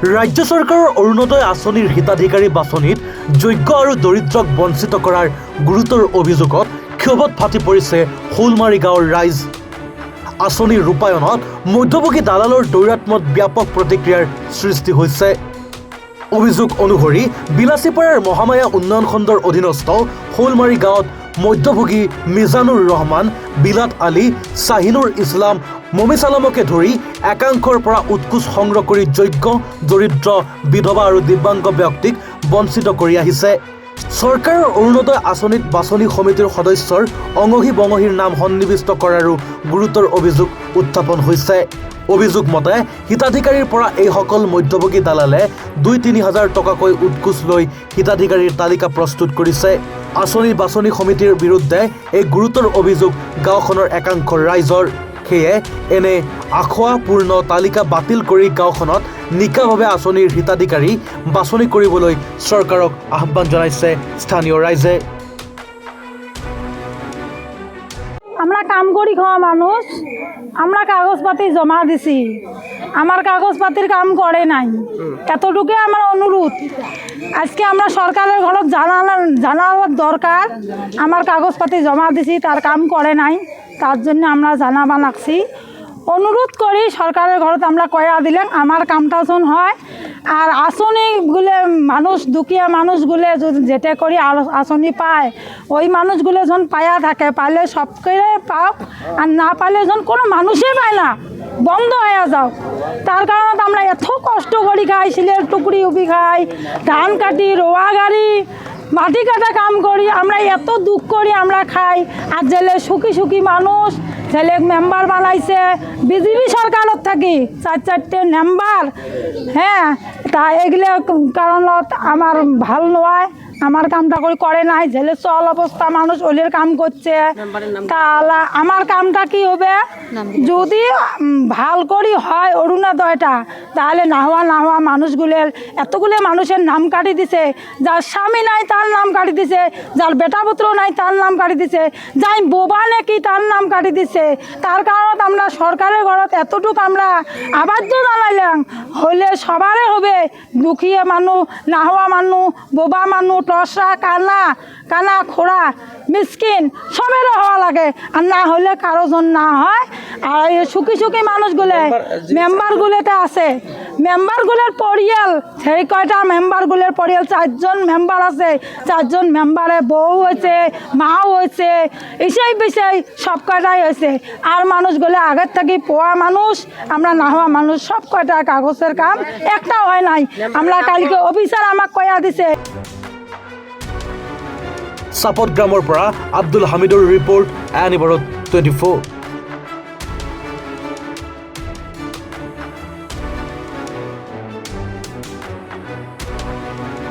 ৰাজ্য চৰকাৰৰ অৰুণোদয় আঁচনিৰ হিতাধিকাৰী বাছনিত যোগ্য আৰু দৰিদ্ৰক বঞ্চিত কৰাৰ গুৰুতৰ অভিযোগত ক্ষোভত ফাটি পৰিছে শোলমাৰী গাঁৱৰ ৰাইজ। আঁচনিৰ ৰূপায়ণত মধ্যভোগী দালালৰ দৌৰাত্ম্যত ব্যাপক প্ৰতিক্ৰিয়াৰ সৃষ্টি হৈছে। অভিযোগ অনুসৰি বিলাচীপাৰাৰ মহামায়া উন্নয়ন খণ্ডৰ অধীনস্থ শোলমাৰী গাঁৱত মধ্যভোগী মিজানুৰ ৰহমান, বিলাত আলী, শ্বাহিনুৰ ইছলাম, মমিছ আলমকে ধৰি একাংশৰ পৰা উৎকোচ সংগ্ৰহ কৰি যোগ্য, দৰিদ্ৰ, বিধৱা আৰু দিব্যাংগ ব্যক্তিক বঞ্চিত কৰি আহিছে। চৰকাৰৰ অৰুণোদয় আঁচনিত বাছনি সমিতিৰ সদস্যৰ অঙহী বঙহীৰ নাম সন্নিৱিষ্ট কৰাৰো গুৰুতৰ অভিযোগ উত্থাপন হৈছে। অভিযোগ মতে হিতাধিকাৰীৰ পৰা এইসকল মধ্যভোগী দালালে ২-৩ হাজাৰ টকাকৈ উৎকোচ লৈ হিতাধিকাৰীৰ তালিকা প্ৰস্তুত কৰিছে। আঁচনি বাছনি সমিতিৰ বিৰুদ্ধে এই গুৰুতৰ অভিযোগ গাঁওখনৰ একাংশ ৰাইজৰ। সেয়ে এনে আখোৱাপূৰ্ণ তালিকা বাতিল কৰি গাঁওখনত নিকাভাৱে আঁচনিৰ হিতাধিকাৰী বাছনি কৰিবলৈ চৰকাৰক আহ্বান জনাইছে স্থানীয় ৰাইজে। আমরা কাম করি খাওয়া মানুষ, আমরা কাগজপাতি জমা দিছি, আমার কাগজপাতির কাম করে নাই, এতটুকু আমার অনুরোধ। আজকে আমরা সরকারের ঘরত জানাবার দরকার, আমার কাগজপাতি জমা দিছি তার কাম করে নাই, তার জন্য আমরা জানাবা লাগছি। অনুরোধ করি সরকারের ঘরত আমরা কয়া দিলেন আমার কামটা যেন হয়। আর আঁচনিগুলো মানুষ দুখিয়া মানুষগুলো যেটা করি আঁচনি পায়, ওই মানুষগুলো যখন পায়া থাকে, পাইলে সবকে পাও, আর না পাইলে যখন কোনো মানুষই পায় না, বন্ধ হয়ে যাও। তার কারণে আমরা এত কষ্ট করি খাই, শিলের টুকরি উবি খাই, ধান কাটি, রোয়া গাড়ি, মাটি কাটা কাম করি, আমরা এত দুঃখ করি আমরা খাই। আর জেলে সুখী সুখী মানুষ, জেলে মেম্বার বানাইছে বিজেপি সরকারত থাকি 4-4টে মেম্বার। হ্যাঁ, তা এগুলো কারণত আমার ভাল নয়, আমার কামটা করে নাই। জেলে চল অবস্থা মানুষ ওলের কাম করছে, তাহলে আমার কামটা কি হবে? যদি ভাল করি হয় অরুণোদয়টা, তাহলে না হওয়া মানুষগুলোর এতগুলো মানুষের নাম কাটি দিছে, যার স্বামী নাই তার নাম কাটি দিছে, যার বেটা পুত্র নাই তার নাম কাটি দিছে, যাই বোবা নাকি তার নাম কাটি দিছে। তার কারণত আমরা সরকারের ঘরত এতটুকু আমরা আবাদ্য জানাইলাম, হলে সবারই হবে, দুখিয়া মানুষ, না হওয়া মানুষ, বোবা মানুষ, টসরা, কানা খোড়া, মিসকিন সবেরও হওয়া লাগে। আর না হলে কারো জন না হয়। আর এই সুখী সুখী মানুষগুলো মেম্বারগুলোতে আছে, মেম্বারগুলোর পরিয়াল, সেই কয়টা মেম্বারগুলোর পরিয়াল 4জন মেম্বার আছে, 4জন মেম্বারে বউ হয়েছে, মাও হয়েছে, এই বিষয় সব কয়টাই হয়েছে। আর মানুষগুলো আগের থেকে পোয়া মানুষ, আমরা না হওয়া মানুষ, সব কয়টা কাগজের কাম একটাও হয় নাই। আমরা কালকে অফিসার আমাক কয়া দিছে। চাপত গ্ৰামৰ পৰা আব্দুল হামিদৰ ৰিপৰ্ট, এনি ভাৰত 24।